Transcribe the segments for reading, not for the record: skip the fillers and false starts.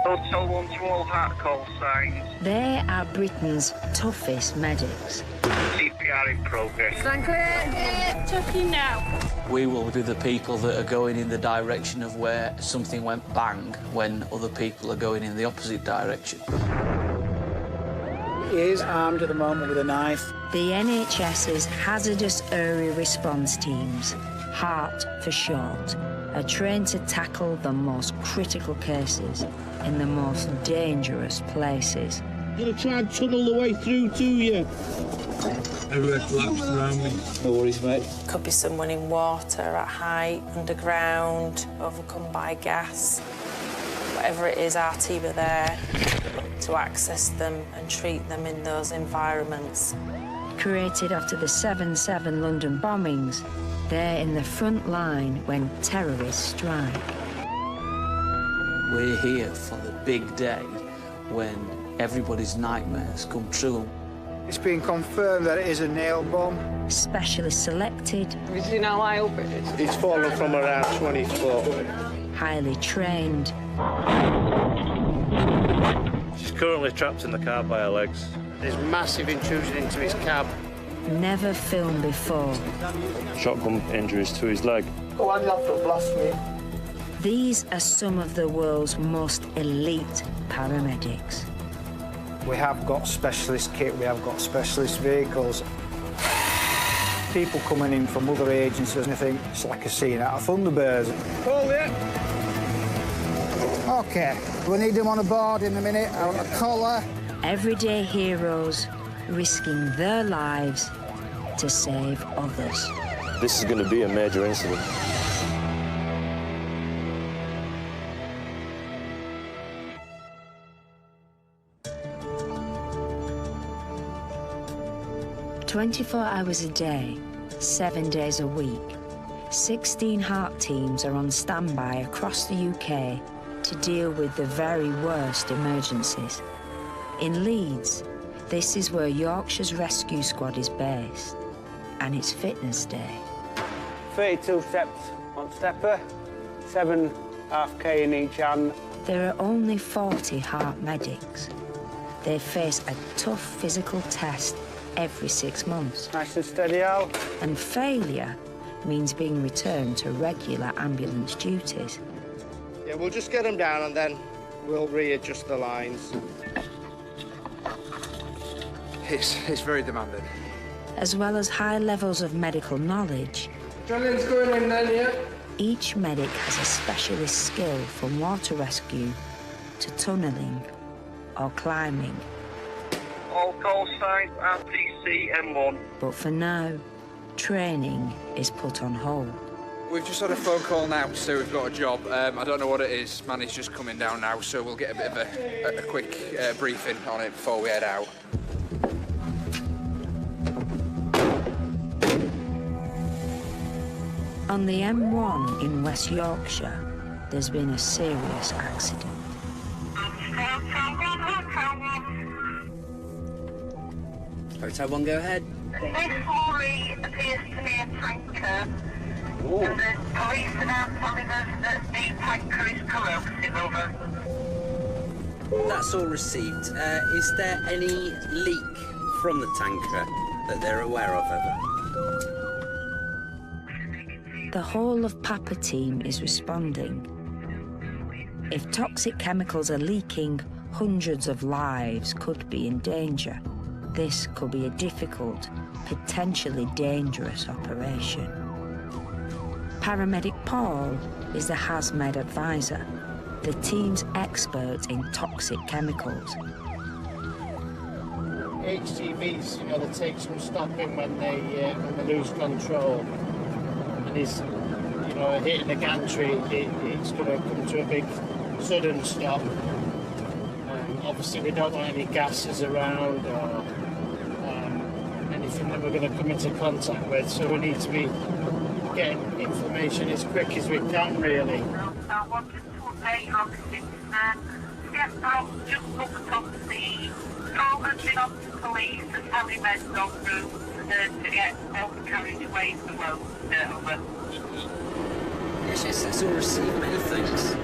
Hotel 1 to all heart call signs. They are Britain's toughest medics. CPR in progress. Stand clear. Checking now. We will be the people that are going in the direction of where something went bang when other people are going in the opposite direction. He is armed at the moment with a knife. The NHS's hazardous area response teams, HART for short, are trained to tackle the most critical cases in the most dangerous places. I'm gonna try and tunnel the way through to you. Everywhere collapsed around me. No worries, mate. Could be someone in water, at height, underground, overcome by gas. Whatever it is, our team are there to access them and treat them in those environments. Created after the 7/7 London bombings, they're in the front line when terrorists strike. We're here for the big day when everybody's nightmares come true. It's been confirmed that it is a nail bomb. Specialists selected, Have you seen how high up it is? It's fallen from around 20 foot. highly trained, She's currently trapped in the car by her legs. There's massive intrusion into his cab. never filmed before. Shotgun injuries to his leg. Oh, and that for blasphemy. These are some of the world's most elite paramedics. We have got specialist kit, we have got specialist vehicles. People coming in from other agencies, and I think it's like a scene out of Thunderbirds. Hold it. OK, we need them on a board in a minute, on a collar. Everyday heroes risking their lives to save others. This is going to be a major incident. "24 hours a day, 7 days a week, 16 HART teams are on standby across the UK to deal with the very worst emergencies. In Leeds, this is where Yorkshire's Rescue Squad is based, and it's Fitness Day. 32 steps on stepper, 7 half-K in each hand. There are only 40 HART medics. They face a tough physical test every 6 months, Nice and steady out. and failure means being returned to regular ambulance duties. Yeah, we'll just get him down and then we'll readjust the lines. It's very demanding. As well as high levels of medical knowledge, Drilling's going in then, yeah? each medic has a specialist skill from water rescue to tunnelling or climbing. All call signs RTC M1. But for now, training is put on hold. We've just had a phone call now to say we've got a job. I don't know what it is. Manny's just coming down now, so we'll get a bit of a quick briefing on it before we head out. On the M1 in West Yorkshire, there's been a serious accident. Hotel 1, go ahead. This lorry appears to be a tanker. And the police are now telling us that the tanker is corrosive. Over. That's all received. Is there any leak from the tanker that they're aware of, over? The whole of Papa team is responding. If toxic chemicals are leaking, hundreds of lives could be in danger. This could be a difficult, potentially dangerous operation. Paramedic Paul is the HazMed advisor, the team's expert in toxic chemicals. HTVs, they take some stopping when they lose control. And it's, hitting the gantry, it's going to come to a big sudden stop. Obviously, we don't want any gases around or anything that we're going to come into contact with, so we need to be getting information as quick as we can, really. I wanted to update you on this. Get out, just looked up the call has been off to police and HeliMed's gone through to get all the carriageways the road over. Yes, that's all received. Many thanks.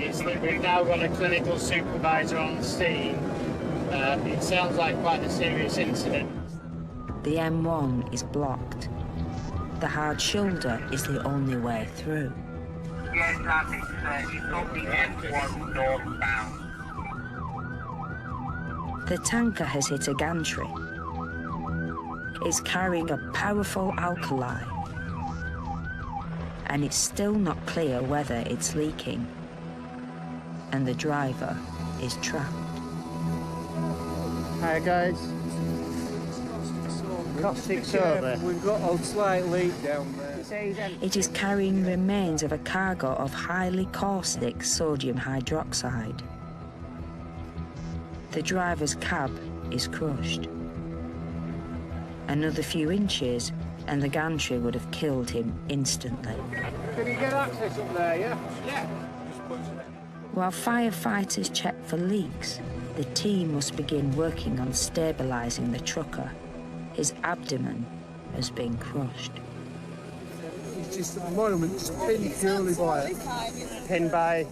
is that we've now got a clinical supervisor on scene. It sounds like quite a serious incident. The M1 is blocked. The hard shoulder is the only way through. Yes, that is it's got the M1 northbound. The tanker has hit a gantry. It's carrying a powerful alkali, and it's still not clear whether it's leaking, and the driver is trapped. Hi guys. Caustic soda. We've got a slight leak down there. It is carrying remains of a cargo of highly caustic sodium hydroxide. The driver's cab is crushed. Another few inches and the gantry would have killed him instantly. Can you get access up there, yeah? Yeah. While firefighters check for leaks, the team must begin working on stabilising the trucker. His abdomen has been crushed. He's just at the moment just pinned purely by it. Pinned by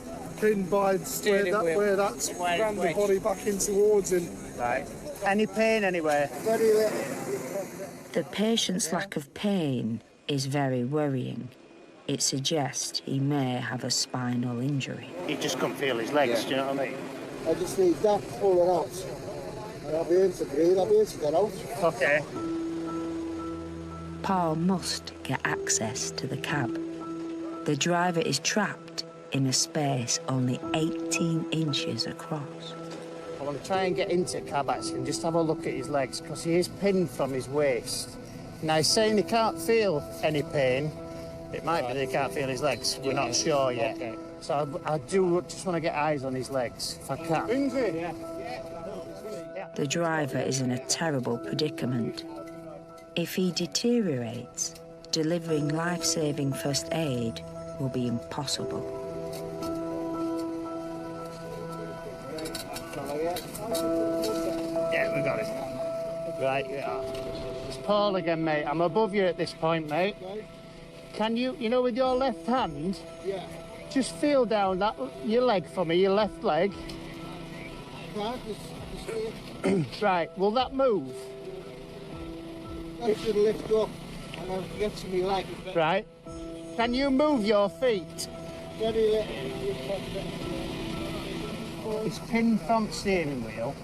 where that's rammed the body back in towards him. Right. Any pain anywhere? Very little. The patient's lack of pain is very worrying. It suggests he may have a spinal injury. He just couldn't feel his legs, do you know what I mean? I just need that pulling out. And I'll be able to breathe, I'll be able to get out. Okay. Paul must get access to the cab. The driver is trapped in a space only 18 inches across. I want to try and get into cab actually and just have a look at his legs because he is pinned from his waist. Now he's saying he can't feel any pain. It might be that he can't feel his legs. We're not sure yet. Okay. So I do just want to get eyes on his legs if I can. The driver is in a terrible predicament. If he deteriorates, delivering life-saving first aid will be impossible. Yeah, we got it. Right, yeah. It's Paul again, mate. I'm above you at this point, mate. Can you know, with your left hand, just feel down your leg for me, your left leg. Right, will that move? That should lift up and I'll get to my leg. Right. Can you move your feet? Very little. He's pinned front steering wheel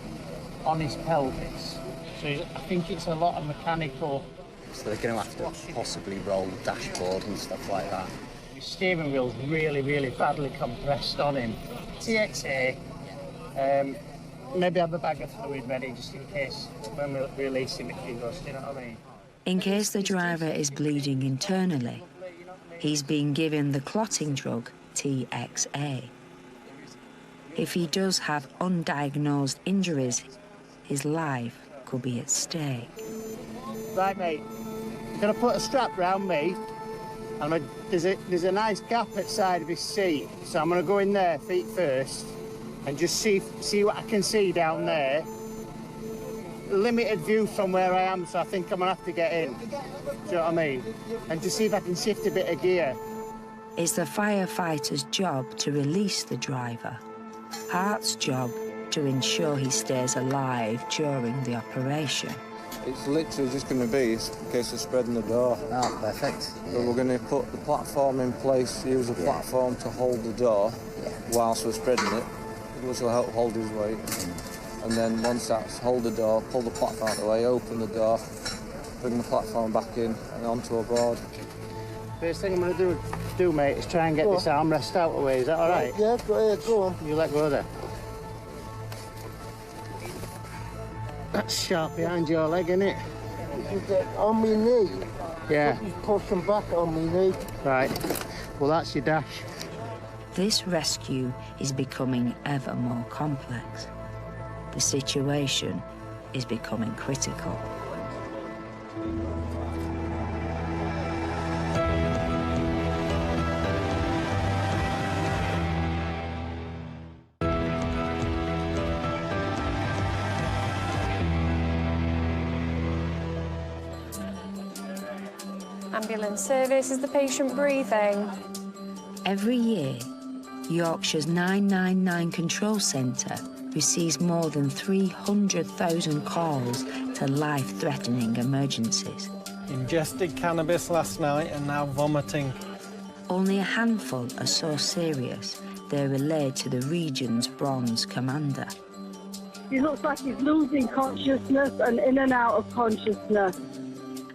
on his pelvis. So I think it's a lot of mechanical. So they're going to have to possibly roll the dashboard and stuff like that. His steering wheel's really, really badly compressed on him. TXA. Maybe have a bag of fluid ready just in case when we release him he goes, you know what I mean? In case the driver is bleeding internally, he's been given the clotting drug TXA. If he does have undiagnosed injuries, his life could be at stake. Right, mate. I'm going to put a strap round me, and there's a nice gap at the side of his seat, so I'm going to go in there feet first and just see what I can see down there. Limited view from where I am, so I think I'm going to have to get in. Do you know what I mean? And just see if I can shift a bit of gear. It's the firefighter's job to release the driver. Hart's job to ensure he stays alive during the operation. It's literally just going to be a case of spreading the door. Oh, perfect. So we're going to put the platform in place, use the platform to hold the door whilst we're spreading it, which will help hold his weight. And then once that's hold the door, pull the platform out of the way, open the door, bring the platform back in and onto a board. First thing I'm going to do, mate, is try and get this armrest out of the way. Is that all right? Yeah, go on. You let go there. That's sharp behind your leg, isn't it? On my knee. Yeah. Just push them back on my knee. Right. Well, that's your dash. This rescue is becoming ever more complex. The situation is becoming critical. Ambulance service, is the patient breathing? Every year, Yorkshire's 999 control centre receives more than 300,000 calls to life-threatening emergencies. Ingested cannabis last night and now vomiting. Only a handful are so serious they're relayed to the region's bronze commander. He looks like he's losing consciousness and in and out of consciousness.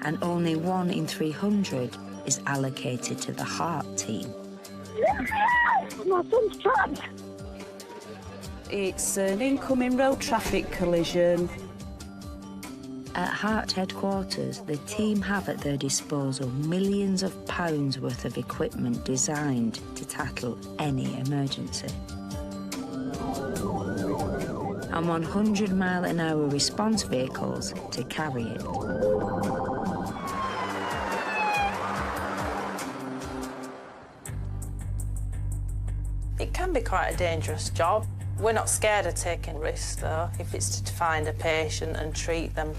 And only 1 in 300 is allocated to the heart team. My son's trapped. It's an incoming road traffic collision. At Heart headquarters, the team have at their disposal millions of pounds worth of equipment designed to tackle any emergency. And 100-mile-an-hour response vehicles to carry it. It can be quite a dangerous job. We're not scared of taking risks, though, if it's to find a patient and treat them.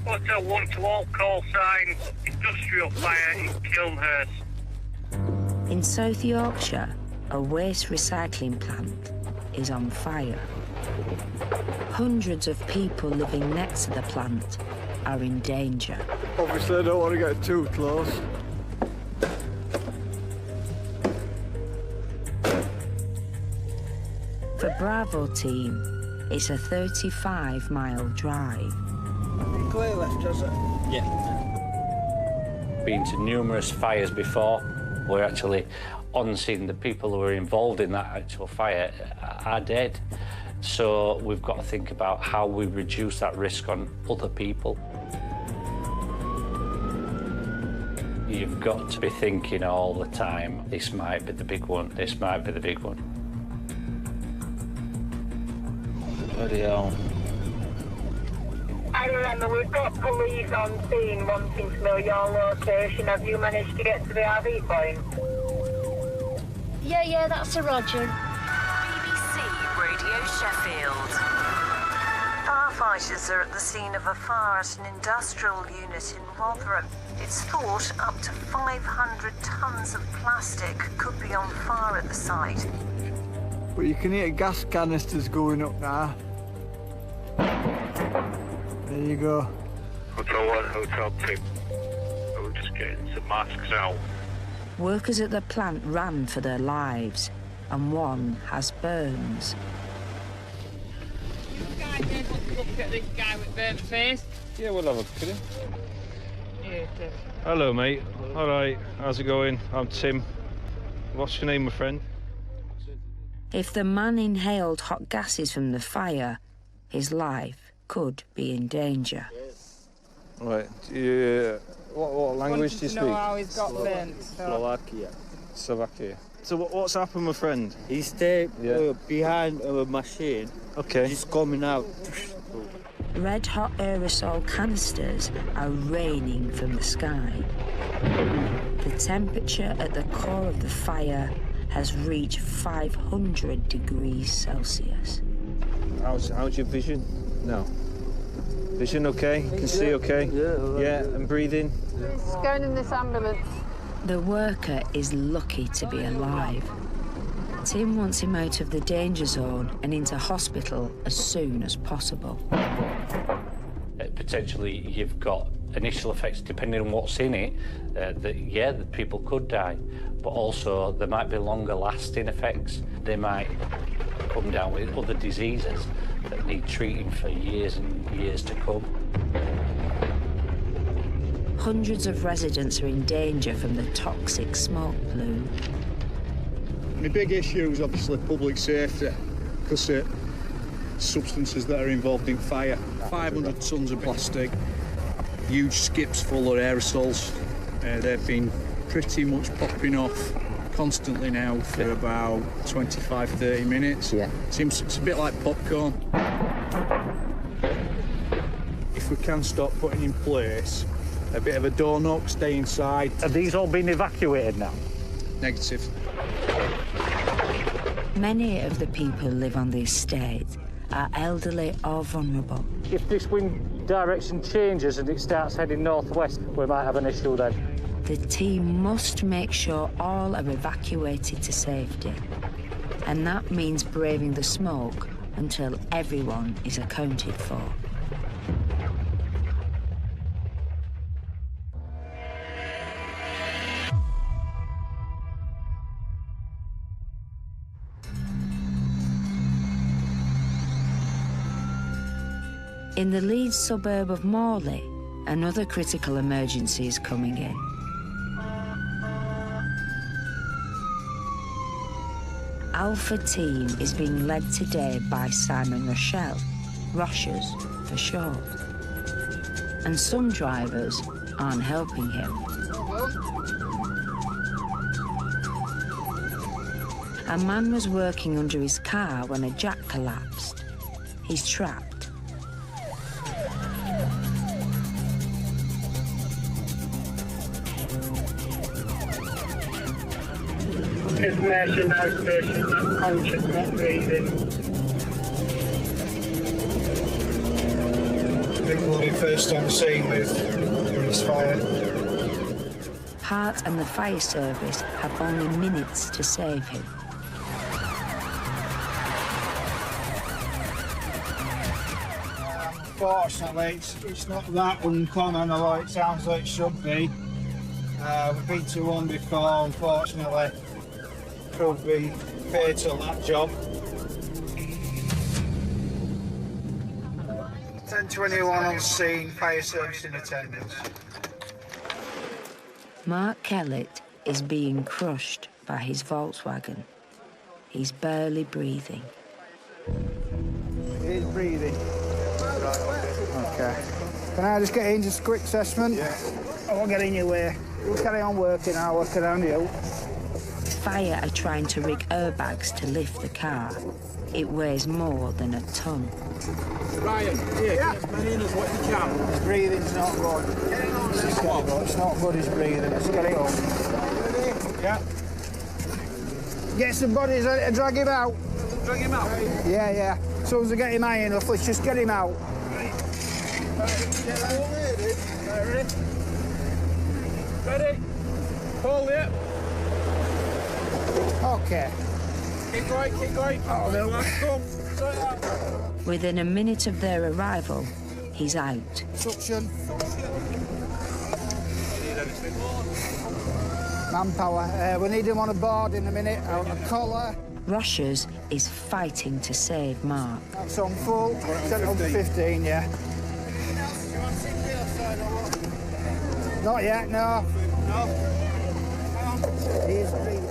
Hotel 1 to all call signs. Industrial fire in Kilnhurst. In South Yorkshire, a waste recycling plant is on fire. Hundreds of people living next to the plant are in danger. Obviously, I don't want to get too close. For Bravo team, it's a 35-mile drive. Clear left, does it? Yeah. Been to numerous fires before. We're actually on scene. The people who were involved in that actual fire are dead. So we've got to think about how we reduce that risk on other people. You've got to be thinking all the time, this might be the big one, this might be the big one. Bloody hell. I remember we've got police on scene wanting to know your location. Have you managed to get to the RV point? Yeah, that's a Roger. BBC Radio Sheffield. Firefighters are at the scene of a fire at an industrial unit in Rotherham. It's thought up to 500 tonnes of plastic could be on fire at the site. But you can hear gas canisters going up now. There you go. Hotel 1, Hotel 2. We're just getting some masks out. Workers at the plant ran for their lives, and one has burns. You guys don't want to look at this guy with burnt face? Yeah, we'll have a look at him. Yeah, Hello, mate. All right, how's it going? I'm Tim. What's your name, my friend? If the man inhaled hot gases from the fire, his life could be in danger. Right, what language do you speak? Know how he's got burnt. Slovakia. So what's happened, my friend? He stayed behind a machine. Okay. He's coming out. Red-hot aerosol canisters are raining from the sky. The temperature at the core of the fire has reached 500 degrees Celsius. How's your vision? No. Vision okay? Can see okay? Yeah, and breathing? He's going in this ambulance. The worker is lucky to be alive. Tim wants him out of the danger zone and into hospital as soon as possible. Potentially, you've got initial effects, depending on what's in it, the people could die, but also there might be longer lasting effects. They might come down with other diseases that need treating for years and years to come. Hundreds of residents are in danger from the toxic smoke plume. The big issue is obviously public safety, because substances that are involved in fire. 500 tonnes of plastic, huge skips full of aerosols. They've been pretty much popping off constantly now for about 25-30 minutes. Yeah. Seems it's a bit like popcorn. If we can stop putting in place a bit of a door knock, stay inside. Have these all been evacuated now? Negative. Many of the people who live on the estate are elderly or vulnerable. If this wind direction changes and it starts heading northwest, we might have an issue then. The team must make sure all are evacuated to safety. And that means braving the smoke until everyone is accounted for. In the Leeds suburb of Morley, another critical emergency is coming in. Alpha Team is being led today by Simon Rochelle, Rochers for short. And some drivers aren't helping him. A man was working under his car when a jack collapsed. He's trapped. Information out patient not conscious, not breathing. People will be first on the scene with police fire. Hart and the fire service have only minutes to save him. Unfortunately, it's not that uncommon, although it sounds like it should be. We've been to one before, unfortunately. Proved to be fatal, that job. 10:21 on scene, fire service in attendance. Mark Kellett is being crushed by his Volkswagen. He's barely breathing. He's breathing. Okay. Can I just get in, just a quick assessment? Yeah. I won't get in your way. We'll carry on working, I'll work around you. Fire are trying to rig airbags to lift the car. It weighs more than a ton. Ryan, yeah. As many in as what you can. His breathing's not good. It's not good, his breathing. Let's get it up. Yeah. Get some bodies ready to drag him out. Drag him out? Yeah, yeah. As soon as I get him high enough, let's just get him out. Ready? Ready? Hold it. Okay. Keep going, keep going. Oh, no. Within a minute of their arrival, he's out. Suction. Manpower. We need him on a board in a minute. On a collar. Rochers is fighting to save Mark. That's on full. Set it up to 15, yeah. Not yet, no.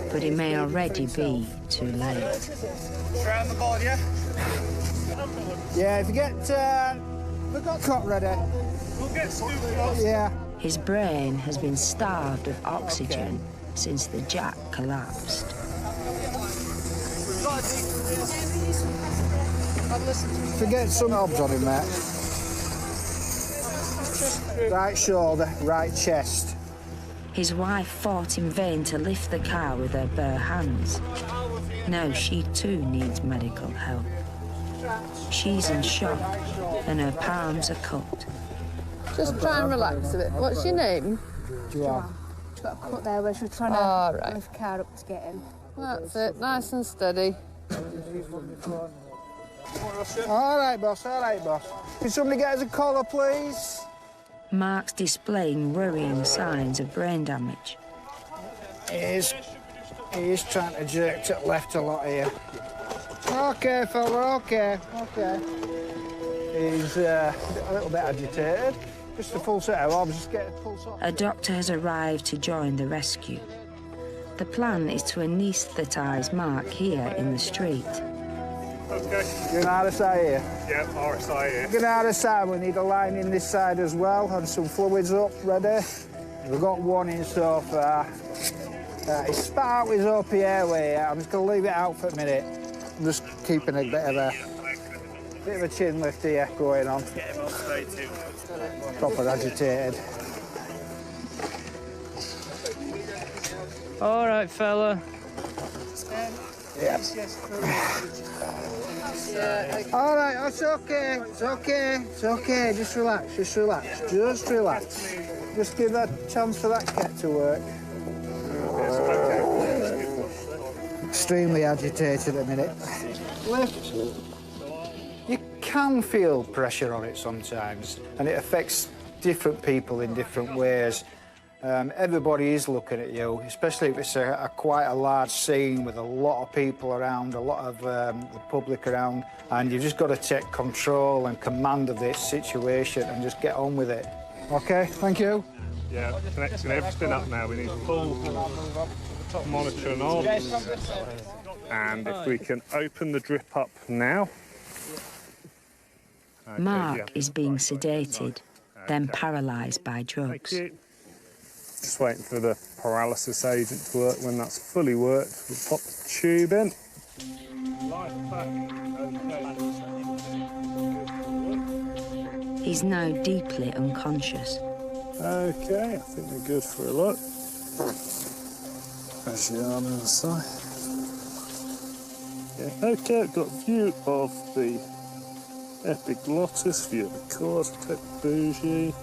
But it may already be too late. Straight on the board, yeah? Yeah, if you get... we've got cot ready. We'll get scooped. Yeah. His brain has been starved of oxygen since the jack collapsed. Forget some knobs on him, mate. Right shoulder, right chest. His wife fought in vain to lift the car with her bare hands. Now she too needs medical help. She's in shock and her palms are cut. Just try and relax a bit. What's your name? Joanne. She's got a cut there where she was trying to lift the car up to get him. That's it, nice and steady. All right, boss, all right, boss. Can somebody get us a collar, please? Mark's displaying worrying signs of brain damage. He is trying to jerk to the left a lot here. OK, fella, OK. He's a little bit agitated. Just a full set of obs, just get a pulse off. A doctor has arrived to join the rescue. The plan is to anaesthetise Mark here in the street. Okay. You're an RSI here? Yeah, RSI here. Get an RSI, we need a line in this side as well, and some fluids up, ready. We've got one in so far. His spat out his OP airway, I'm just going to leave it out for a minute. I'm just keeping a bit of a chin lift here going on. Get him on straight too. Proper agitated. All right, fella. Yeah. All right, it's okay. It's okay. It's okay. Just relax. Just relax. Just relax. Just give that chance for that cat to work. extremely agitated at the minute. Lift. You can feel pressure on it sometimes, and it affects different people in different ways. Everybody is looking at you, especially if it's quite a large scene with a lot of people around, a lot of the public around, and you've just got to take control and command of this situation and just get on with it. OK, thank you. Yeah, connecting everything up now. We need full monitoring on. And if we can open the drip up now. Okay, Mark is being sedated, then paralysed by drugs. Just waiting for the paralysis agent to work. When that's fully worked, we'll pop the tube in. He's now deeply unconscious. OK, I think we're good for a look. There's the arm on the side. Yeah, OK, I've got a view of the epiglottis, view of the cord, take the bougie.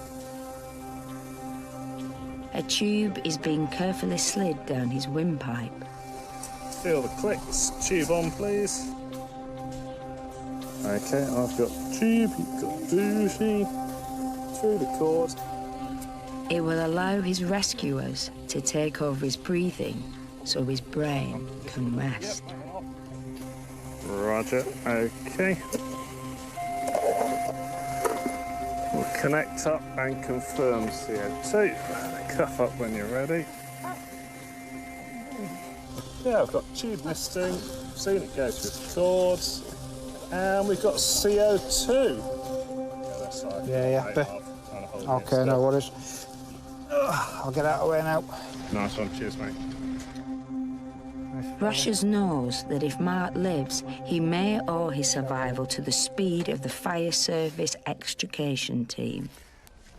A tube is being carefully slid down his windpipe. Feel the clicks. Tube on, please. OK, I've got tube, you've got bougie, through the cord. It will allow his rescuers to take over his breathing so his brain can rest. Roger, OK. We'll connect up and confirm CO2. Cuff up when you're ready. Yeah, I've got tube misting, seen it go through the cords, and we've got CO2. Yeah. OK, no worries. I'll get out of the way now. Nice one, cheers, mate. Rushers knows that if Mark lives, he may owe his survival to the speed of the fire service extrication team.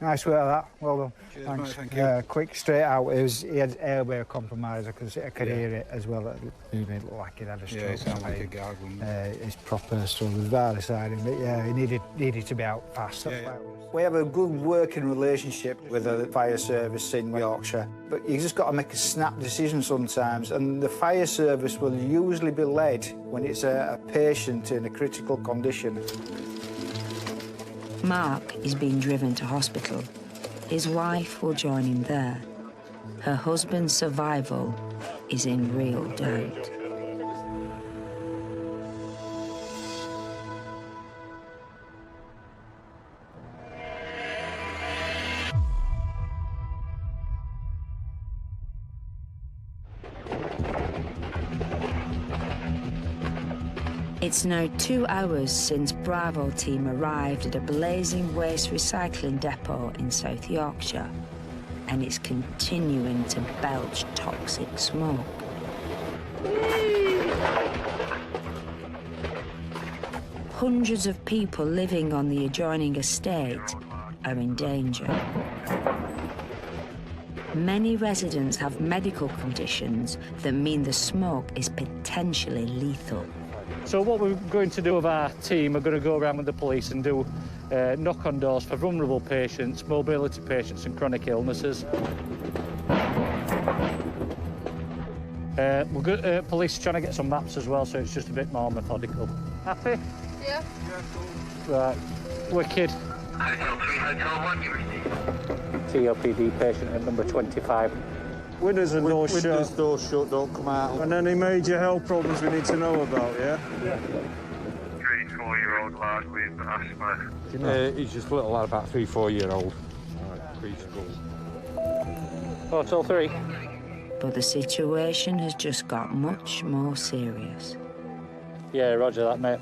Nice work, that. Well done. Cheers, thanks. Mate, thank you. Quick, straight out. He had airway compromise. I could hear it as well. It made it look like he'd had a stroke. Yeah, it sounded like a gargle. It's proper, so it was very deciding. But yeah, he needed to be out fast. We have a good working relationship with the fire service in Yorkshire, but you just got to make a snap decision sometimes, and the fire service will usually be led when it's a patient in a critical condition. Mark is being driven to hospital. His wife will join him there. Her husband's survival is in real doubt. It's now 2 hours since Bravo team arrived at a blazing waste recycling depot in South Yorkshire, and it's continuing to belch toxic smoke. Hundreds of people living on the adjoining estate are in danger. Many residents have medical conditions that mean the smoke is potentially lethal. So what we're going to do with our team, we're going to go around with the police and do knock on doors for vulnerable patients, mobility patients and chronic illnesses. We're good, police are trying to get some maps as well, so it's just a bit more methodical. Happy? Yeah. Right, wicked. TLPD patient at number 25. Windows and doors shut. Windows, doors shut, don't come out. And any major health problems we need to know about, yeah? Yeah. 3 to 4-year-old lad with asthma. He's just a little lad, about 3-4-year-old. Preschool. Hotel 3. But the situation has just got much more serious. Yeah, roger that, mate.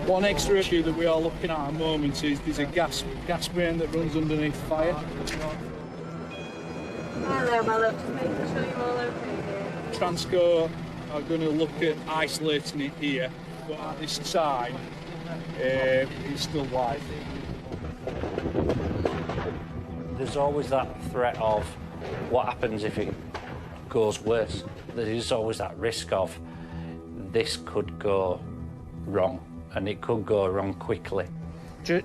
One extra issue that we are looking at the moment is there's a gas main that runs underneath fire. Hello, my love. Just making sure you're all okay. Transco are going to look at isolating it here, but at this time, it's still live. There's always that threat of what happens if it goes worse. There is always that risk of this could go wrong, and it could go wrong quickly.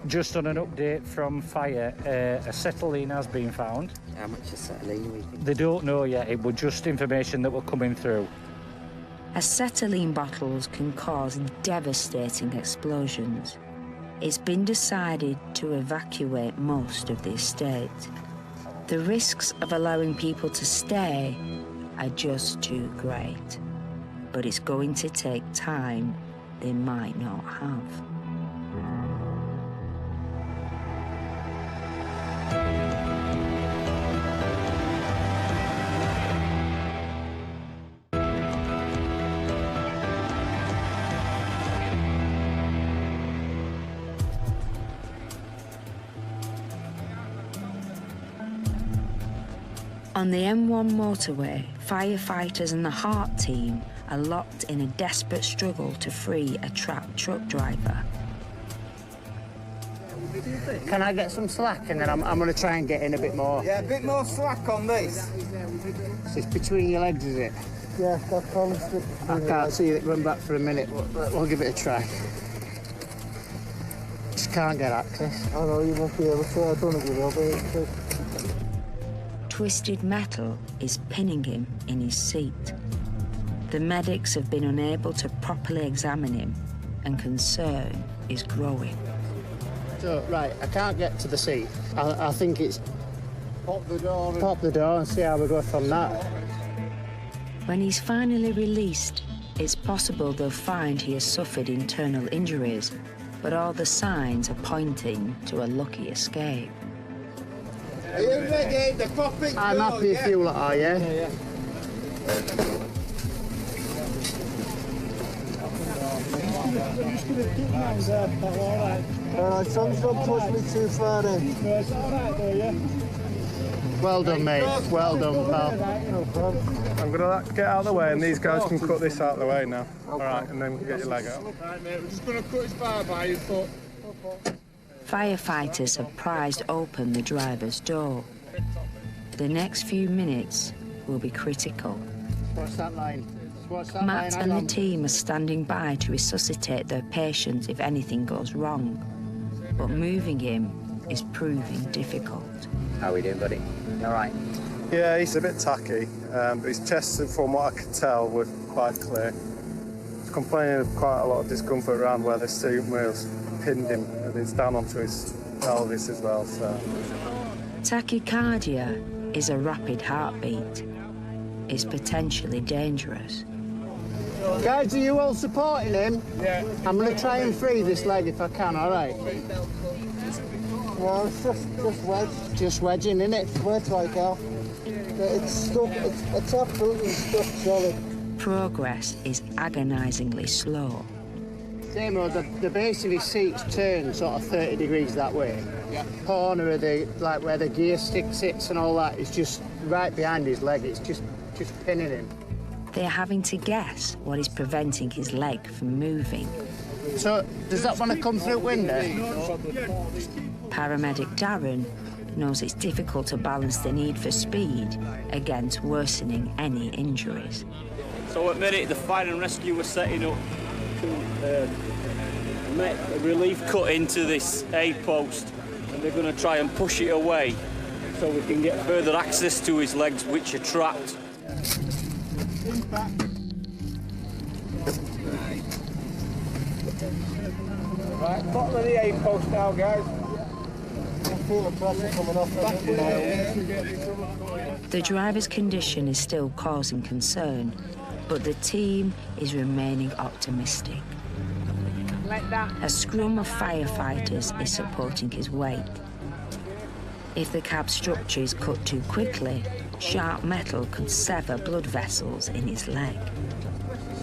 Just on an update from fire, acetylene has been found. How much acetylene we think? They don't know yet, it was just information that were coming through. Acetylene bottles can cause devastating explosions. It's been decided to evacuate most of the estate. The risks of allowing people to stay are just too great. But it's going to take time they might not have. On the M1 motorway, firefighters and the Heart team are locked in a desperate struggle to free a trapped truck driver. Can I get some slack and then I'm going to try and get in a bit more? Yeah, a bit more slack on this. So it's between your legs, is it? Yeah, that's probably I can't see it going back for a minute, but we'll give it a try. Just can't get access. I know, you won't be able to. I don't know if you will be. Twisted metal is pinning him in his seat. The medics have been unable to properly examine him, and concern is growing. So, right, I can't get to the seat. I think it's Pop the door. Pop the door and see how we go from that. When he's finally released, it's possible they'll find he has suffered internal injuries, but all the signs are pointing to a lucky escape. Are you ready? The popping I'm happy if you lot are, yeah? Yeah. Alright, son's don't push me too far in. No, it's alright though, yeah? Well done, mate. Well done, pal. No problem. I'm going to get out of the way and these guys can cut this out of the way now. Okay. Alright, and then get your leg out. Right, mate, we're just going to cut his bar by your foot. Okay. Firefighters have prized open the driver's door. The next few minutes will be critical. What's that line? What's that Matt line? and the team are standing by to resuscitate their patient if anything goes wrong. But moving him is proving difficult. How are we doing, buddy? All right? Yeah, he's a bit tacky, but his chest, from what I could tell, were quite clear. He's complaining of quite a lot of discomfort around where the steering wheels pinned him, and it's down onto his pelvis as well, so. Tachycardia is a rapid heartbeat. It's potentially dangerous. Guys, are you all supporting him? Yeah. I'm going to try and free this leg if I can, all right? Well, it's just wedged. Just wedging, innit? Wedge like that. It's stuck, it's absolutely stuck solid. Progress is agonisingly slow. Same road, the base of his seat's turned sort of 30 degrees that way. Yeah. Corner of the, like where the gear stick sits and all that, is just right behind his leg. It's just pinning him. They're having to guess what is preventing his leg from moving. So, does that want to come through window? Paramedic Darren knows it's difficult to balance the need for speed against worsening any injuries. So at the minute, the fire and rescue were setting up to make a relief cut into this A-post, and they're going to try and push it away so we can get further access to his legs, which are trapped. Right, bottom of the A-post now, guys. I feel the pressure coming off The driver's condition is still causing concern, but the team is remaining optimistic. A scrum of firefighters is supporting his weight. If the cab structure is cut too quickly, sharp metal could sever blood vessels in his leg.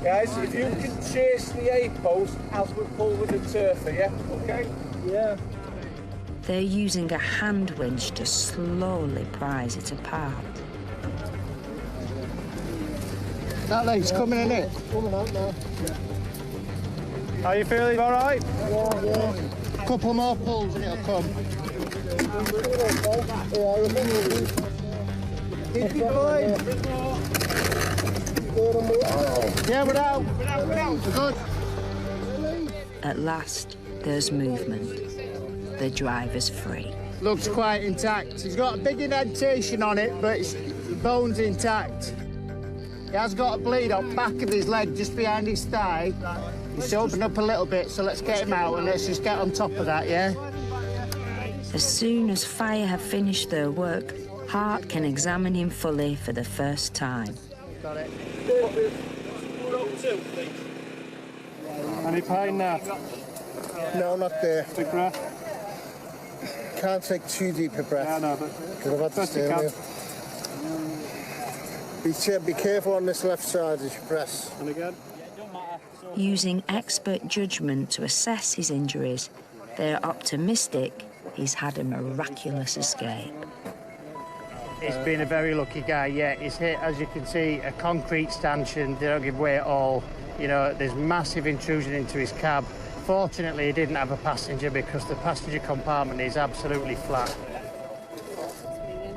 Guys, if you can chase the A-post as we pull with the turfer, yeah? Okay? Yeah. They're using a hand winch to slowly prise it apart. That leg's coming in it. Coming out now. How you feeling? All right? Yeah. Couple more pulls and it'll come. Keep it going. Yeah, we're out. We're good. At last, there's movement. The driver's free. Looks quite intact. He's got a big indentation on it, but the bone's intact. He has got a bleed on the back of his leg, just behind his thigh. He's opened up a little bit, so let's get him out and let's just get on top of that, yeah? As soon as fire have finished their work, Hart can examine him fully for the first time. Got it. Any pain now? No, not there. Big breath. Can't take too deep a breath. Yeah, no, because I've had the steering wheel. Be careful on this left side as you press. And again. Using expert judgment to assess his injuries, they're optimistic he's had a miraculous escape. He's been a very lucky guy, yeah. He's hit, as you can see, a concrete stanchion. They don't give way at all. You know, there's massive intrusion into his cab. Fortunately, he didn't have a passenger because the passenger compartment is absolutely flat.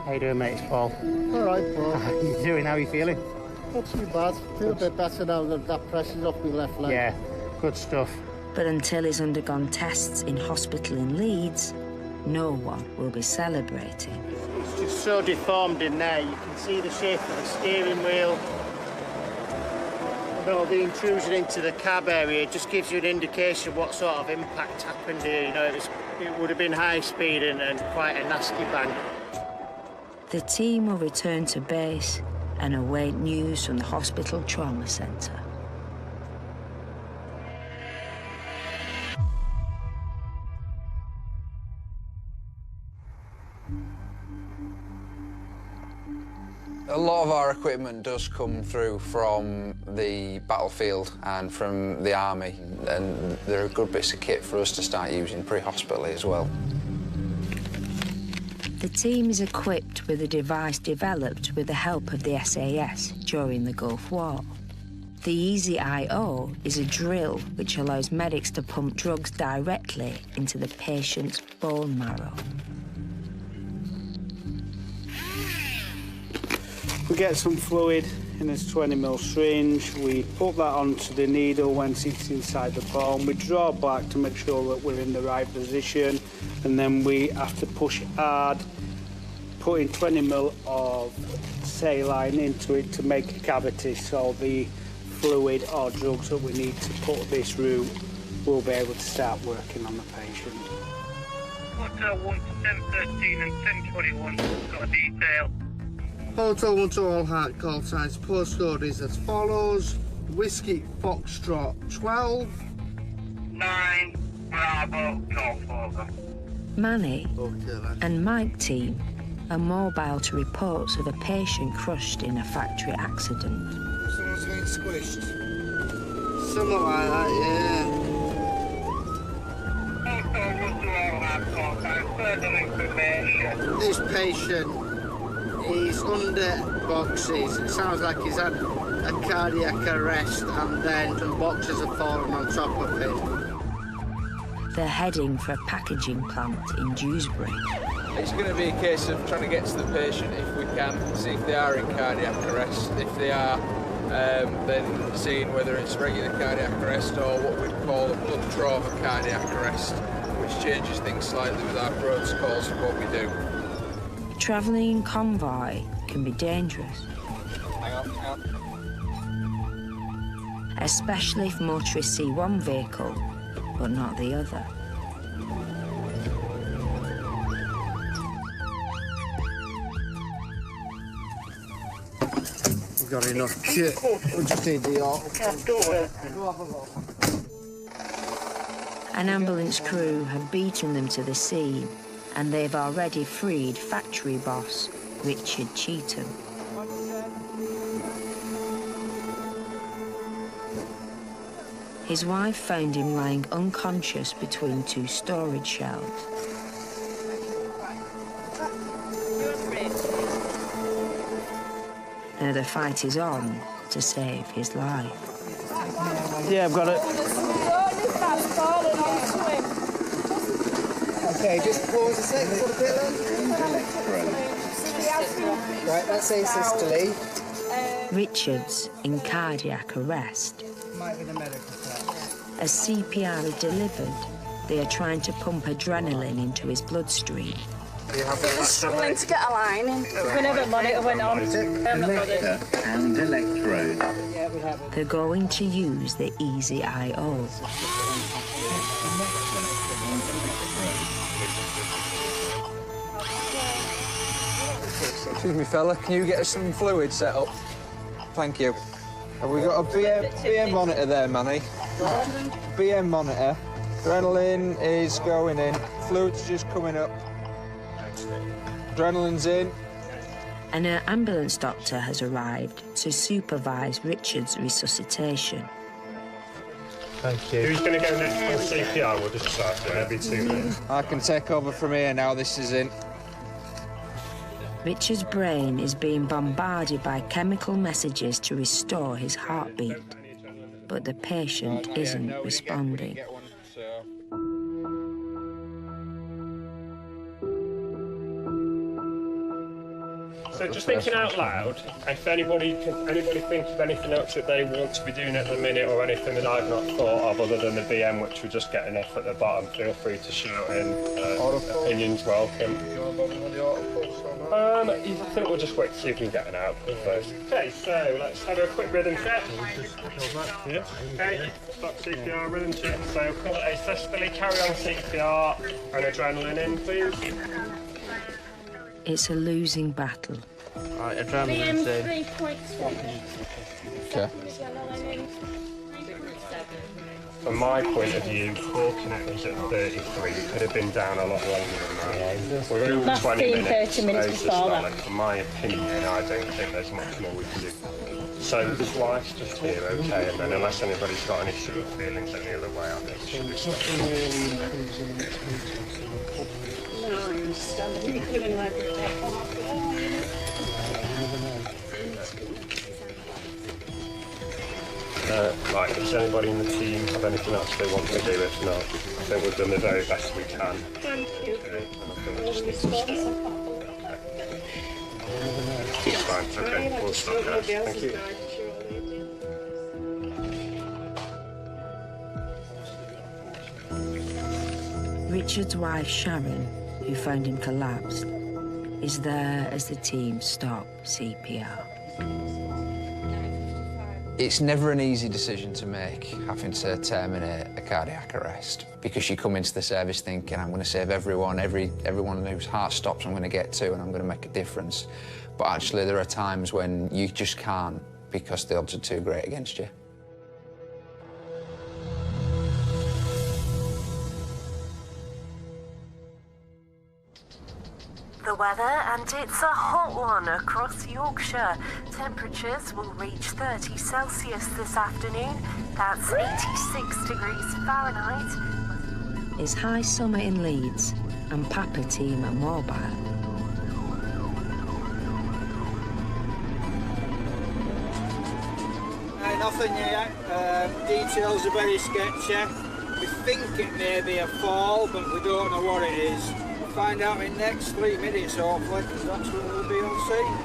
How you doing, mate? It's Paul. All right, Paul. How you doing? How are you feeling? Not too bad. Feel a bit better now that pressure's off my left leg. Yeah, good stuff. But until he's undergone tests in hospital in Leeds, no one will be celebrating. It's just so deformed in there. You can see the shape of the steering wheel. Though the intrusion into the cab area just gives you an indication of what sort of impact happened here. You know, it would have been high speed and quite a nasty bang. The team will return to base and await news from the hospital trauma centre. A lot of our equipment does come through from the battlefield and from the army, and there are good bits of kit for us to start using pre-hospitally as well. The team is equipped with a device developed with the help of the SAS during the Gulf War. The Easy IO is a drill which allows medics to pump drugs directly into the patient's bone marrow. We get some fluid in this 20mm syringe, we put that onto the needle once it's inside the bone, we draw back to make sure that we're in the right position, and then we have to push hard, putting 20mm of saline into it to make a cavity, so the fluid or drugs that we need to put this route will be able to start working on the patient. Hotel 1 to 1013 and 1021, got a detail. Hotel 1 to all Hart call signs. Postcode is as follows: Whiskey Foxtrot 12 9 Bravo Golf over. Manny and Mike team are mobile to reports of a patient crushed in a factory accident. Someone's been squished. Something like that, yeah. Hotel 1 to all Hart call signs. Further information. This patient is under boxes. It sounds like he's had a cardiac arrest and then some boxes have fallen on top of him. They're heading for a packaging plant in Dewsbury. It's going to be a case of trying to get to the patient if we can, see if they are in cardiac arrest. If they are, then seeing whether it's regular cardiac arrest or what we'd call a blood trauma cardiac arrest, which changes things slightly with our protocols of what we do. Travelling in convoy can be dangerous. Hang on. Especially if motorists see one vehicle, but not the other. We've got enough shit. We just need the An ambulance crew have beaten them to the scene, and they've already freed factory boss Richard Cheetham. His wife found him lying unconscious between two storage shelves. Now the fight is on to save his life. Yeah, I've got it. Okay, just pause a sec for the pillow. Right, let's say systole. Richard's in cardiac arrest. Might be the medical part. As CPR is delivered, they are trying to pump adrenaline into his bloodstream. Struggling to get a line in. Whenever monitor went on, I'm not bothered. And electrode. They're going to use the Easy IO. Excuse me, fella, can you get us some fluid set up? Thank you. Have we got a BM monitor there, Manny? BM monitor. Adrenaline is going in. Fluid's just coming up. Adrenaline's in. An ambulance doctor has arrived to supervise Richard's resuscitation. Thank you. Who's going to go next for CPR? We'll just start doing every 2 minutes. I can take over from here now this is in. Richard's brain is being bombarded by chemical messages to restore his heartbeat, but the patient isn't responding. So just thinking out loud, if anybody think of anything else that they want to be doing at the minute or anything that I've not thought of other than the BM, which we're just getting off at the bottom, feel free to shout in. Opinions welcome. I think we'll just wait to see if we can get an output first. Okay, so let's have a quick rhythm check. Yeah. Okay, stop CPR, rhythm check. So call it successfully, carry on CPR and adrenaline in, please. It's a losing battle. Right, adrenaline's in. Okay. From my point of view, core connect was at 33. Could have been down a lot longer than that. We're over 20 minutes. 30 minutes before that. In my opinion, I don't think there's much more we can do. So his wife's just here, okay, and then unless anybody's got any sort of feelings any other way, I think it should be right, does anybody in the team have anything else they want to do? If not, I think we've done the very best we can. Thank you. Okay, and I think we just need to stop. It's fine, okay, we'll stop there. Thank you. Richard's wife, Sharon, who found him collapsed, is there as the team stop CPR. It's never an easy decision to make, having to terminate a cardiac arrest, because you come into the service thinking, I'm going to save everyone whose heart stops I'm going to get to, and I'm going to make a difference. But actually, there are times when you just can't, because the odds are too great against you. The weather, and it's a hot one across Yorkshire. Temperatures will reach 30 Celsius this afternoon. That's 86 degrees Fahrenheit. It's high summer in Leeds, and Papa team are mobile. Nothing yet. Details are very sketchy. We think it may be a fall, but we don't know what it is. We'll find out in the next 3 minutes, hopefully, because that's when we'll be on scene.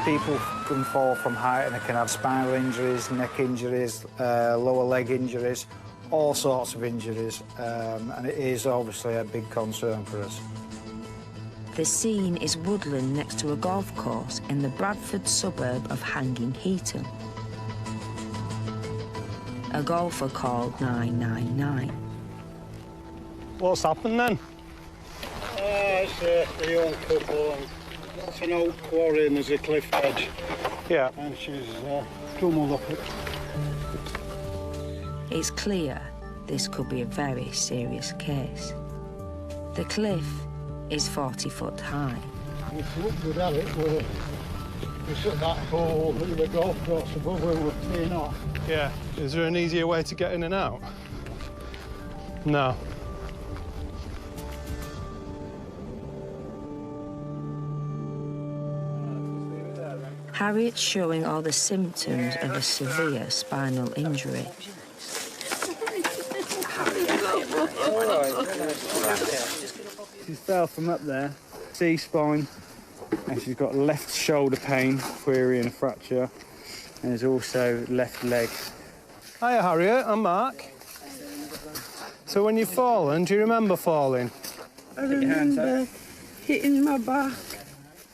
People can fall from height and they can have spinal injuries, neck injuries, lower leg injuries, all sorts of injuries, and it is obviously a big concern for us. The scene is woodland next to a golf course in the Bradford suburb of Hanging Heaton. A golfer called 999. What's happened then? It's a young couple, and it's an old quarry and there's a cliff edge. Yeah. And she's tumbled up it. It's clear this could be a very serious case. The cliff is 40 foot high. If you look good at it, we're at that hole in the golf course above where we're teeing off. Yeah. Is there an easier way to get in and out? No. Harriet's showing all the symptoms of a severe spinal injury. She fell from up there, C-spine, and she's got left shoulder pain, query and a fracture, and there's also left leg. Hiya, Harriet. I'm Mark. So when you've fallen, do you remember falling? I remember hitting my back.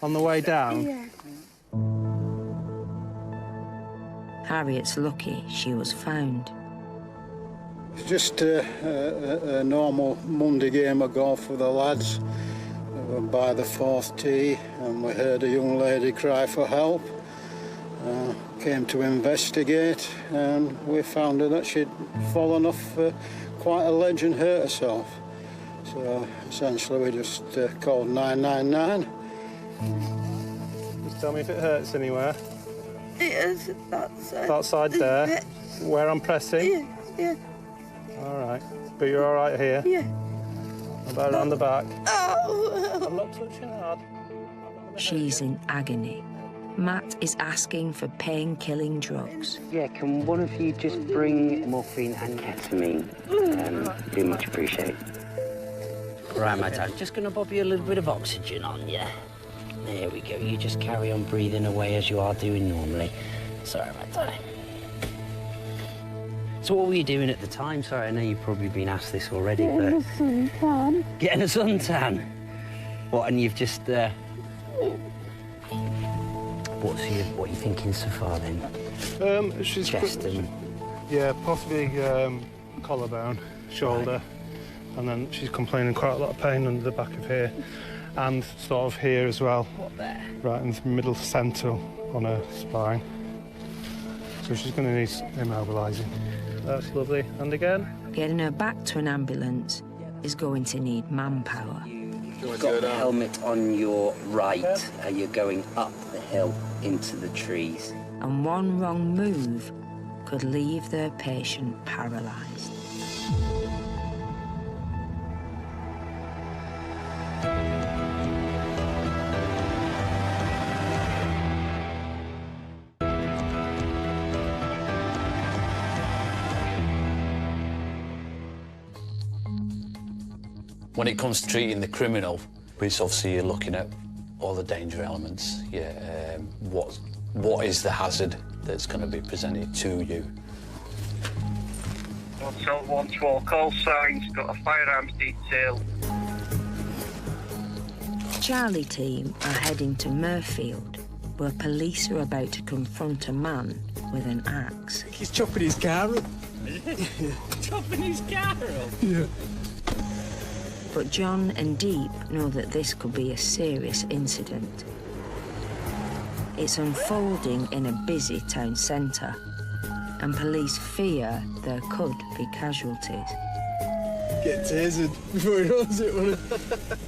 On the way down? Yeah. Harriet's lucky she was found. It's just a normal Monday game of golf with the lads. We were by the fourth tee and we heard a young lady cry for help. Came to investigate and we found her that she'd fallen off quite a ledge and hurt herself. So essentially we just called 999. Just tell me if it hurts anywhere. It is that side. That side there? Where I'm pressing? Yeah. All right. But you're all right here? Yeah. About around the back? Oh. I'm not touching hard. She's in agony. Matt is asking for pain-killing drugs. Yeah, can one of you just bring morphine and ketamine? Be much appreciated. Right, my dad, just going to bob you a little bit of oxygen on you. There we go. You just carry on breathing away as you are doing normally. Sorry, my darling. So what were you doing at the time? Sorry, I know you've probably been asked this already, Getting but... a suntan. Getting a suntan? What, and you've just, what are you thinking so far, then? She's... Chest and... Yeah, possibly collarbone, shoulder, and then she's complaining quite a lot of pain under the back of here, and sort of here as well. What there? Right in the middle centre on her spine. So she's going to need immobilising. That's lovely. And again. Getting her back to an ambulance is going to need manpower. You've got the helmet on your right. You're going up the hill into the trees. And one wrong move could leave their patient paralysed. When it comes to treating the criminal, it's obviously you're looking at all the danger elements. Yeah, what is the hazard that's going to be presented to you? Hotel 112 call signs, got a firearms detail. Charlie team are heading to Murfield, where police are about to confront a man with an axe. He's chopping his car up. Chopping his car up? Yeah. But John and Deep know that this could be a serious incident. It's unfolding in a busy town centre, and police fear there could be casualties. Get tasered before he knows it, won't it?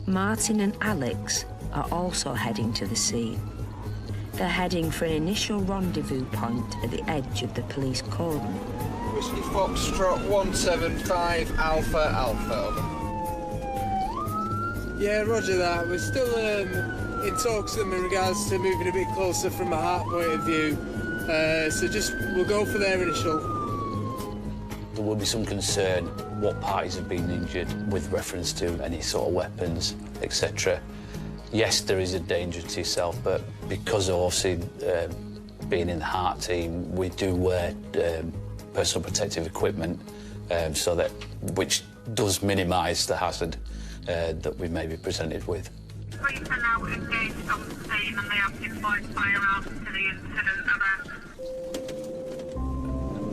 Martin and Alex are also heading to the scene. They're heading for an initial rendezvous point at the edge of the police cordon. Whiskey Foxtrot 175 Alpha Alpha, over. Yeah, roger that. We're still in talks with them in regards to moving a bit closer from a heart point of view. So we'll go for their initial. There will be some concern what parties have been injured with reference to any sort of weapons, etc. Yes, there is a danger to yourself, but because of obviously being in the heart team, we do wear personal protective equipment, so that which does minimise the hazard that we may be presented with. Police are now engaged on the scene and they have deployed firearms to the incident.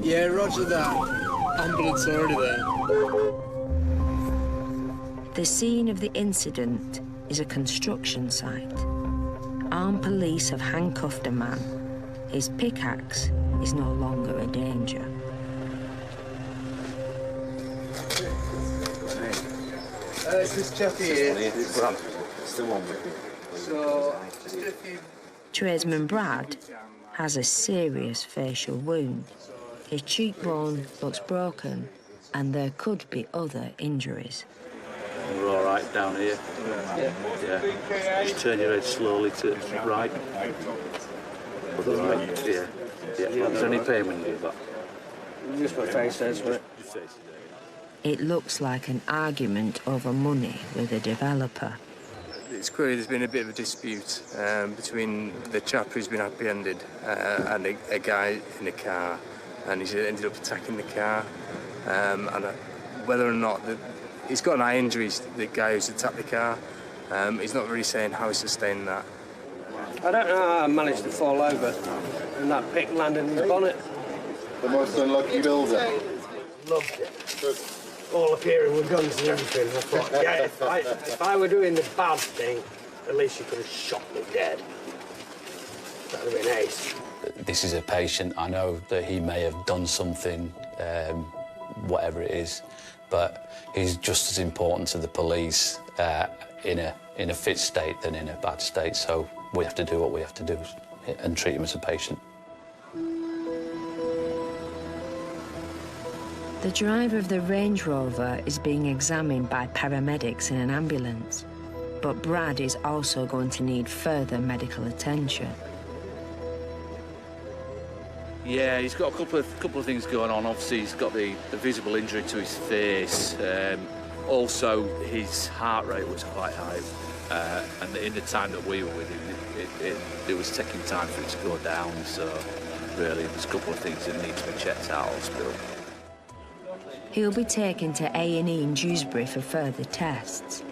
Yeah, roger that. Ambulance already there. The scene of the incident is a construction site. Armed police have handcuffed a man. His pickaxe is no longer a danger. It's this chappy here. It's the one with me. So, just a few... Tradesman Brad has a serious facial wound. His cheekbone looks broken, and there could be other injuries. We're all right down here. Yeah. Just turn your head slowly to the right. Other right. Yeah. Is there any pain when you do that? Just my face says, but... It looks like an argument over money with a developer. It's clear there's been a bit of a dispute between the chap who's been apprehended and a guy in a car, and he's ended up attacking the car. Whether or not He's got an eye injury, the guy who's attacked the car. He's not really saying how he's sustained that. I don't know how I managed to fall over and that pick landed in the bonnet. The most unlucky builder. Loved it. All appearing with guns and everything. I thought, yeah, if I were doing the bad thing, at least you could have shot me dead. That would have been ace. This is a patient. I know that he may have done something, whatever it is, but he's just as important to the police in a fit state than in a bad state. So we have to do what we have to do and treat him as a patient. The driver of the Range Rover is being examined by paramedics in an ambulance, but Brad is also going to need further medical attention. Yeah, he's got a couple of things going on. Obviously, he's got the visible injury to his face. Also, his heart rate was quite high, and in the time that we were with him, it was taking time for it to go down. So, really, there's a couple of things that need to be checked out at hospital. He'll be taken to A&E in Dewsbury for further tests.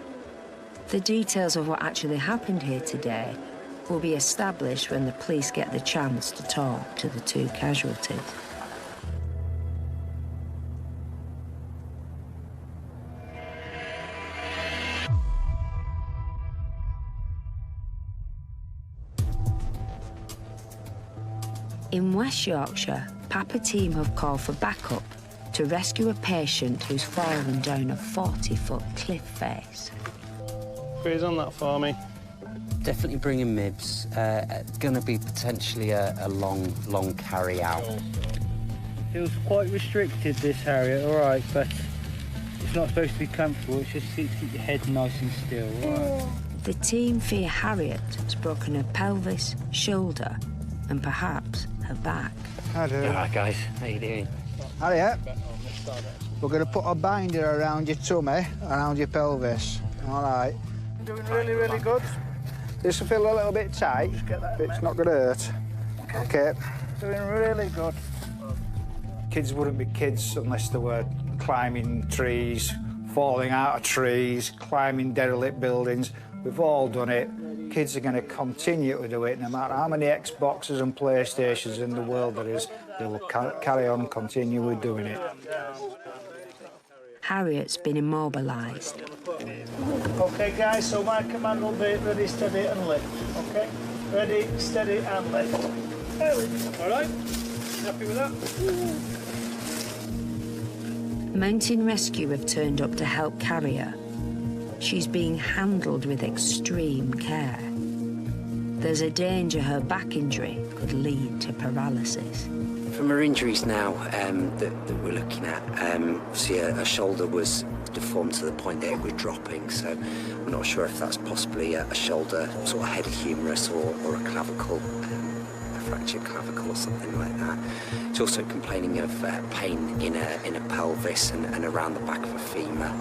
The details of what actually happened here today will be established when the police get the chance to talk to the two casualties. In West Yorkshire, Papa team have called for backup to rescue a patient who's fallen down a 40-foot cliff face. Freeze on that for me. Definitely bringing Mibs. It's going to be potentially a long carry out. Feels quite restricted, this Harriet, all right, but it's not supposed to be comfortable. It's just to keep your head nice and still, all right? The team fear Harriet has broken her pelvis, shoulder, and perhaps her back. How do? All right, guys. How you doing? Harriet, we're going to put a binder around your tummy, around your pelvis. All right. You're doing really, really good. This will feel a little bit tight, but it's not going to hurt. Okay. Doing really good. Kids wouldn't be kids unless they were climbing trees, falling out of trees, climbing derelict buildings. We've all done it. Kids are going to continue to do it, no matter how many Xboxes and PlayStations in the world there is, they will carry on and continue with doing it. Harriet's been immobilised. OK, guys, so my command will be ready, steady and lift, OK? Ready, steady and lift. All right? Happy with that? Mountain Rescue have turned up to help carry her. She's being handled with extreme care. There's a danger her back injury could lead to paralysis. From her injuries now that we're looking at, obviously her shoulder was deformed to the point that it was dropping, so we're not sure if that's possibly a shoulder sort of head humerus or a clavicle, a fractured clavicle or something like that. She's also complaining of pain in her pelvis and around the back of her femur,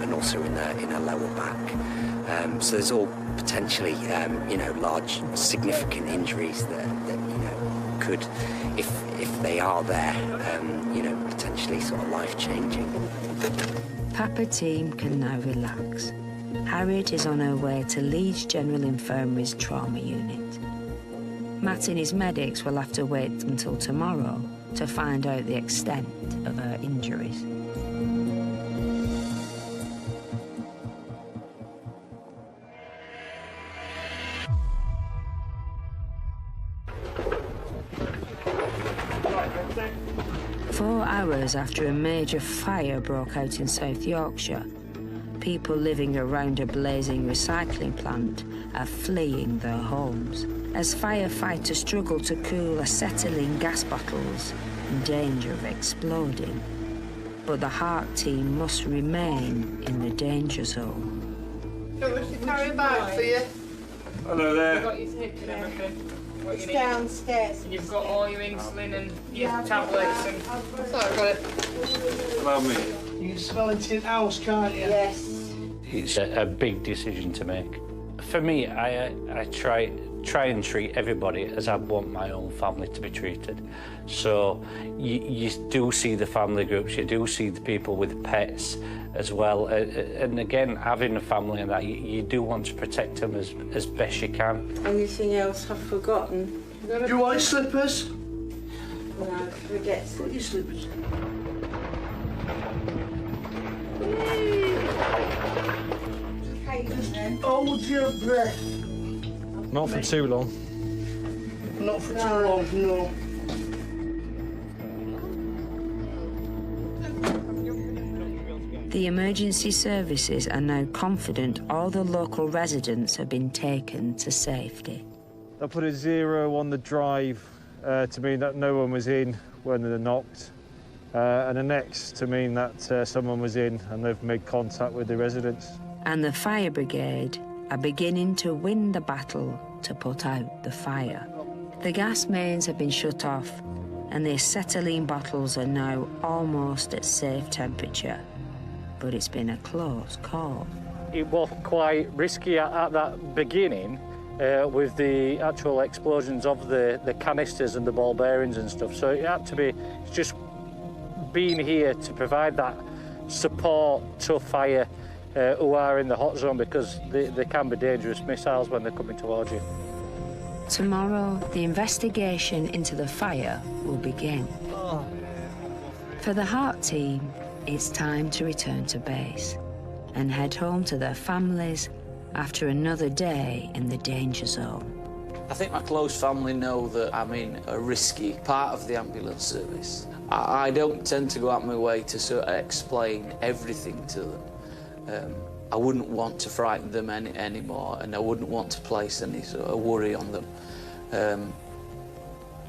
and also in her lower back. So there's all potentially, large, significant injuries that could, if they are there, potentially sort of life-changing. Papa team can now relax. Harriet is on her way to Leeds General Infirmary's trauma unit. Matt and his medics will have to wait until tomorrow to find out the extent of her injuries. 4 hours after a major fire broke out in South Yorkshire, people living around a blazing recycling plant are fleeing their homes as firefighters struggle to cool acetylene gas bottles in danger of exploding. But the Heart team must remain in the danger zone. Do you want me to carry a bag for you? Hello there. You've got your tape and everything. What It's you need. downstairs. You've got all your insulin and your tablets and... Sorry, I got it. Hello, me. You can smell it in house, can't you? Yes. It's a big decision to make. For me, I try and treat everybody as I want my own family to be treated. So you do see the family groups, you do see the people with pets as well. And again, having a family and that, you do want to protect them as best you can. Anything else I've forgotten? Do you want slippers? No, forget Put your slippers. Hold your breath. Not for too long. Not for too long, no. The emergency services are now confident all the local residents have been taken to safety. I put a 0 on the drive to mean that no one was in when they knocked, and an X to mean that someone was in and they've made contact with the residents. And the fire brigade are beginning to win the battle to put out the fire. The gas mains have been shut off and the acetylene bottles are now almost at safe temperature. But it's been a close call. It was quite risky at that beginning with the actual explosions of the canisters and the ball bearings and stuff. So it had to be just being here to provide that support to fire who are in the hot zone, because they can be dangerous missiles when they're coming towards you. Tomorrow, the investigation into the fire will begin. For the Heart team, it's time to return to base and head home to their families after another day in the danger zone. I think my close family know that I'm in a risky part of the ambulance service. I don't tend to go out my way to sort of explain everything to them. I wouldn't want to frighten them anymore, and I wouldn't want to place any sort of worry on them.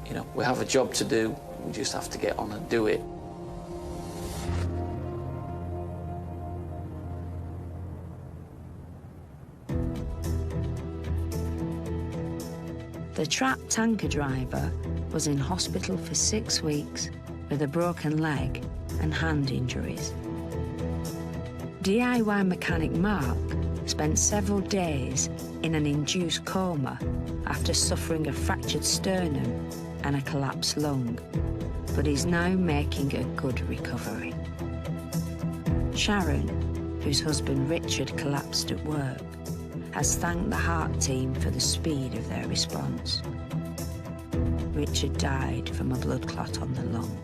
You know, we have a job to do, we just have to get on and do it. The trapped tanker driver was in hospital for 6 weeks with a broken leg and hand injuries. DIY mechanic Mark spent several days in an induced coma after suffering a fractured sternum and a collapsed lung, but he's now making a good recovery. Sharon, whose husband Richard collapsed at work, has thanked the Heart team for the speed of their response. Richard died from a blood clot on the lung.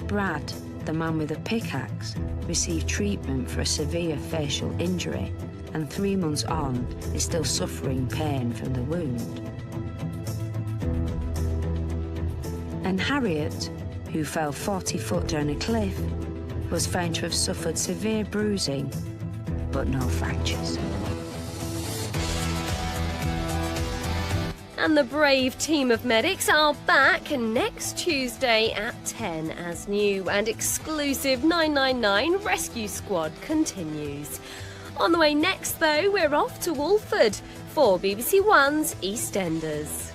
Brad, the man with a pickaxe, received treatment for a severe facial injury and 3 months on is still suffering pain from the wound. And Harriet, who fell 40 foot down a cliff, was found to have suffered severe bruising, but no fractures. And the brave team of medics are back next Tuesday at 10 as new and exclusive 999 Rescue Squad continues. On the way next, though, we're off to Walford for BBC One's EastEnders.